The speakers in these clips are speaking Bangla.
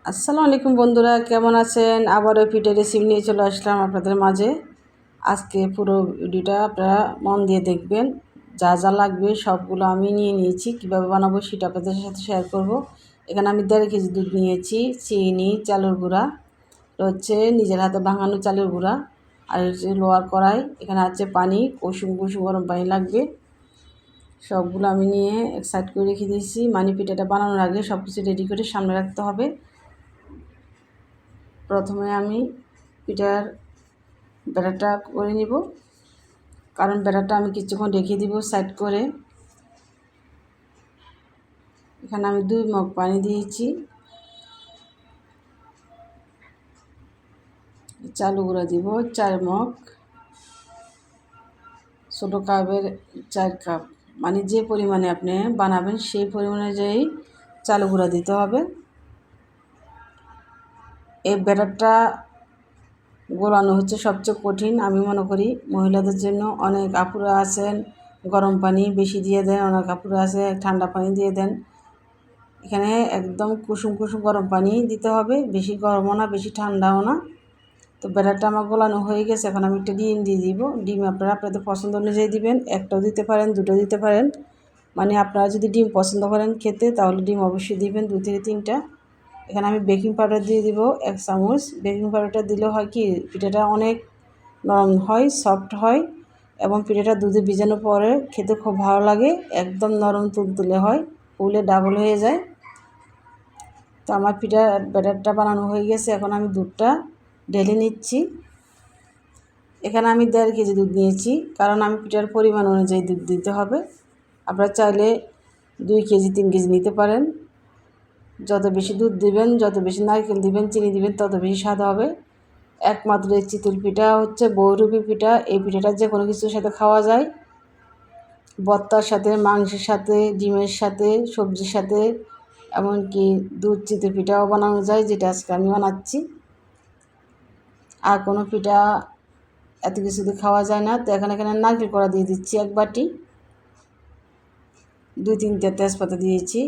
আসসালামু আলাইকুম বন্ধুরা, কেমন আছেন? আবারও পিঠের রেসিপি নিয়ে চলে আসলাম আপনাদের মাঝে। আজকে পুরো ভিডিওটা আপনারা মন দিয়ে দেখবেন। যা যা লাগবে সবগুলো আমি নিয়ে নিয়েছি, কীভাবে বানাবো সেটা আপনাদের সাথে শেয়ার করব। এখানে আমি 1.5 কেজি দুধ নিয়েছি, চিনি, চালের গুঁড়া, হচ্ছে নিজের হাতে ভাঙানো চালের গুঁড়া, আর হচ্ছে লোহার কড়াই, এখানে আছে পানি, কুসুম কুসুম গরম পানি লাগবে। সবগুলো আমি নিয়ে এক সাইড করে রেখে দিয়েছি। পিঠাটা বানানোর আগে সব কিছু রেডি করে সামনে রাখতে হবে। প্রথমে আমি পিঠার ব্যাটারটা করে নিব, কারণ ব্যাটারটা আমি কিছুক্ষণ রেখে দিব সাইড করে। এখানে আমি 2 মগ পানি দিয়েছি, চালের গুঁড়া দিব 4 মগ, ছোটো কাপের 4 কাপ, যে পরিমাণে আপনি বানাবেন সেই পরিমাণ অনুযায়ী চালের গুঁড়া দিতে হবে। এই ব্যাটারটা গোলানো হচ্ছে সবচেয়ে কঠিন, আমি মনে করি মহিলাদের জন্য। অনেক আপুরা আছেন গরম পানি বেশি দিয়ে দেন, অনেক আপুরা আছে ঠান্ডা পানি দিয়ে দেন। এখানে একদম কুসুম কুসুম গরম পানি দিতে হবে, বেশি গরমও না বেশি ঠান্ডাও না। তো ব্যাটারটা আমার গোলানো হয়ে গেছে। এখন আমি একটা ডিম দিয়ে দিব। ডিম আপনারা আপনাদের পছন্দ অনুযায়ী দিবেন, একটাও দিতে পারেন, দুটো দিতে পারেন। আপনারা যদি ডিম পছন্দ করেন খেতে, তাহলে ডিম অবশ্যই দিবেন 2 থেকে 3টা। এখানে আমি বেকিং পাউডার দিয়ে দিব 1 চামচ। বেকিং পাউডারটা দিলে হয় কি, পিঠাটা অনেক নরম হয়, সফট হয়, এবং পিঠাটা দুধে ভিজানোর পরে খেতে খুব ভালো লাগে, একদম নরম তুলতুলে হয়, ফুলে ডাবল হয়ে যায়। তো আমার ব্যাটারটা বানানো হয়ে গেছে। এখন আমি দুধটা ঢেলে নিচ্ছি। এখানে আমি 1.5 কেজি দুধ নিয়েছি, কারণ আমি পিঠার পরিমাণ অনুযায়ী দুধ দিতে হবে। আপনারা চাইলে 2 কেজি 3 কেজি নিতে পারেন। যত বেশি দুধ দিবেন, যত বেশি নারকেল দিবেন, চিনি দিবেন, তত বেশি স্বাদ হবে। একমাত্র এই চিতল পিঠা হচ্ছে বহুরূপী পিঠা। এই পিঠাটা যে কোনো কিছুর সাথে খাওয়া যায়, ভর্তার সাথে, মাংসের সাথে, ডিমের সাথে, সবজির সাথে, এমনকি দুধ চিতল পিঠাও বানানো যায়, যেটা আজকে আমি বানাচ্ছি। আর কোনো পিঠা এত কিছু দিয়ে খাওয়া যায় না। তো এখানে নারকেল কড়া দিয়ে দিচ্ছি 1 বাটি, 2-3টে তেজপাতা দিয়েছি,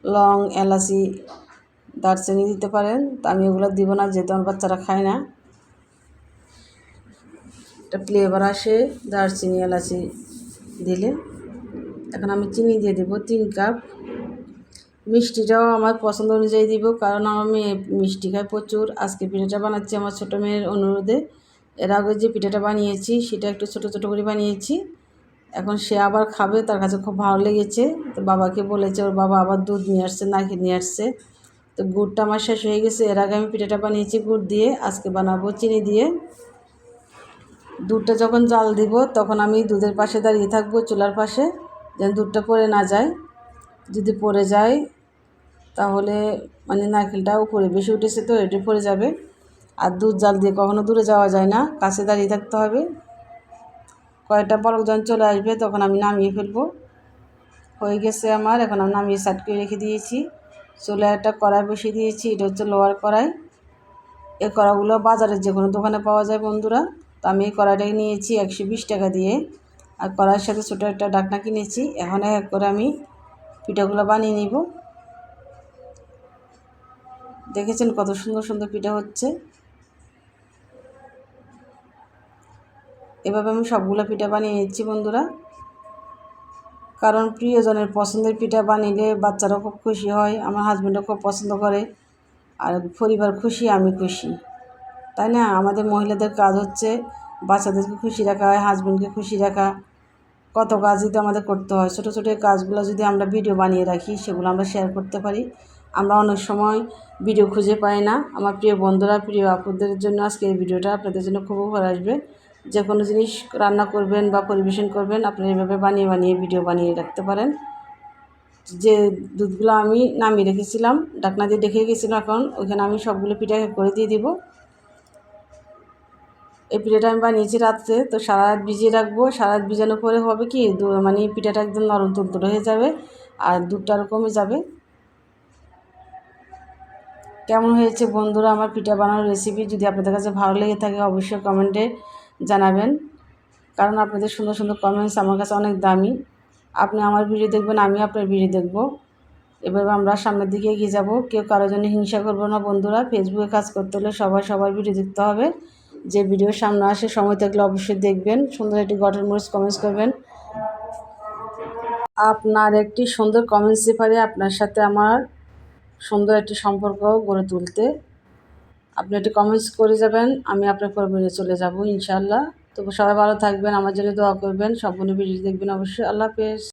লং, এলাচি, দারচিনি দিতে পারেন। তো আমি এগুলো দিব না, যেহেতু আমার বাচ্চারা খায় না। একটা ফ্লেভার আসে দারচিনি এলাচি দিলে। এখন আমি চিনি দিয়ে দেবো 3 কাপ। মিষ্টিটাও আমার পছন্দ অনুযায়ী দিব, কারণ আমার মেয়ে মিষ্টি খায় প্রচুর। আজকে পিঠাটা বানাচ্ছি আমার ছোটো মেয়ের অনুরোধে। এর আগে যে পিঠাটা বানিয়েছি সেটা একটু ছোটো ছোটো করে বানিয়েছি। এখন সে আবার খাবে, তার কাছে খুব ভালো লেগেছে। তো বাবাকে বলেছে, ওর বাবা আবার দুধ নিয়ে আসছে, নারকেল নিয়ে আসছে। তো গুড়টা আমার শেষ হয়ে গেছে। এর আগে আমি পিঠাটা বানিয়েছি গুড় দিয়ে, আজকে বানাবো চিনি দিয়ে। দুধটা যখন জাল দিব, তখন আমি দুধের পাশে দাঁড়িয়ে থাকবো, চুলার পাশে, যেন দুধটা পড়ে না যায়। যদি পড়ে যায় তাহলে নারকেলটা উপরে বেশি উঠেছে, তো এটি পড়ে যাবে। আর দুধ জাল দিয়ে কখনো দূরে যাওয়া যায় না, কাছে দাঁড়িয়ে থাকতে হবে। কয়েকটা বলক যখন চলে আসবে, তখন আমি নামিয়ে ফেলবো। হয়ে গেছে আমার। এখন আমি নামিয়ে সাইড করে রেখে দিয়েছি। চুলায় একটা কড়াই বসিয়ে দিয়েছি, এটা হচ্ছে লোহার কড়াই। এই কড়াইগুলো বাজারের যে কোনো দোকানে পাওয়া যায় বন্ধুরা। তো আমি এই কড়াইটাকে নিয়েছি 120 টাকা দিয়ে, আর কড়াইয়ের সাথে ছোটো একটা ঢাকনা কিনেছি। এখন এক করে আমি পিঠাগুলো বানিয়ে নিব। দেখেছেন কত সুন্দর সুন্দর পিঠা হচ্ছে। এভাবে আমি সবগুলো পিঠা বানিয়ে নিচ্ছি বন্ধুরা, কারণ প্রিয়জনের পছন্দের পিঠা বানিয়ে বাচ্চারাও খুব খুশি হয়, আমার হাজব্যান্ডও খুব পছন্দ করে, আর পরিবার খুশি, আমি খুশি, তাই না? আমাদের মহিলাদের কাজ হচ্ছে বাচ্চাদেরকে খুশি রাখা, হাজব্যান্ডকে খুশি রাখা। কত কাজই তো আমাদের করতে হয়। ছোটো ছোটো কাজগুলো যদি আমরা ভিডিও বানিয়ে রাখি, সেগুলো আমরা শেয়ার করতে পারি। আমরা অনেক সময় ভিডিও খুঁজে পাই না। আমার প্রিয় বন্ধুরা, প্রিয় আপুদের জন্য আজকে এই ভিডিওটা আপনাদের জন্য খুব উপকার আসবে। যে কোনো জিনিস রান্না করবেন বা পরিবেশন করবেন, আপনি এইভাবে বানিয়ে বানিয়ে ভিডিও বানিয়ে রাখতে পারেন। যে দুধগুলো আমি নামিয়ে রেখেছিলাম, ঢাকনা দিয়ে রেখে গেছিলাম, এখন ওইখানে আমি সবগুলো পিঠা করে দিয়ে দিব। এই পিঠাটা আমি বানিয়েছি রাত্রে, তো সারা রাত ভিজিয়ে রাখবো। সারা রাত ভিজানোর পরে হবে কি, পিঠাটা একদম নরম তুলতুলে হয়ে যাবে, আর দুধটা আরও কমে যাবে। কেমন হয়েছে বন্ধুরা আমার পিঠা বানানোর রেসিপি? যদি আপনাদের কাছে ভালো লেগে থাকে, অবশ্যই কমেন্টে জানাবেন, কারণ আপনাদের সুন্দর সুন্দর কমেন্টস আমার কাছে অনেক দামি। আপনি আমার ভিডিও দেখবেন, আমি আপনার ভিডিও দেখব। এভাবে আমরা সামনের দিকে এগিয়ে যাব। কেউ কারোর জন্য হিংসা করবো না বন্ধুরা। ফেসবুকে কাজ করতে হলে সবার ভিডিও দেখতে হবে। যে ভিডিও সামনে আসে সময় থাকলে অবশ্যই দেখবেন। সুন্দর একটি গঠন মরিচ কমেন্টস করবেন। আপনার একটি সুন্দর কমেন্টসই পারে আপনার সাথে আমার সুন্দর একটি সম্পর্ক গড়ে তুলতে। আপনি একটি কমেন্টস করে যাবেন, আমি আপনার পরিবারে চলে যাব ইনশাআল্লাহ। তবু সবাই ভালো থাকবেন, আমার জন্য দোয়া করবেন, সম্পূর্ণ ভিডিও দেখবেন অবশ্যই। আল্লাহ হাফেজ।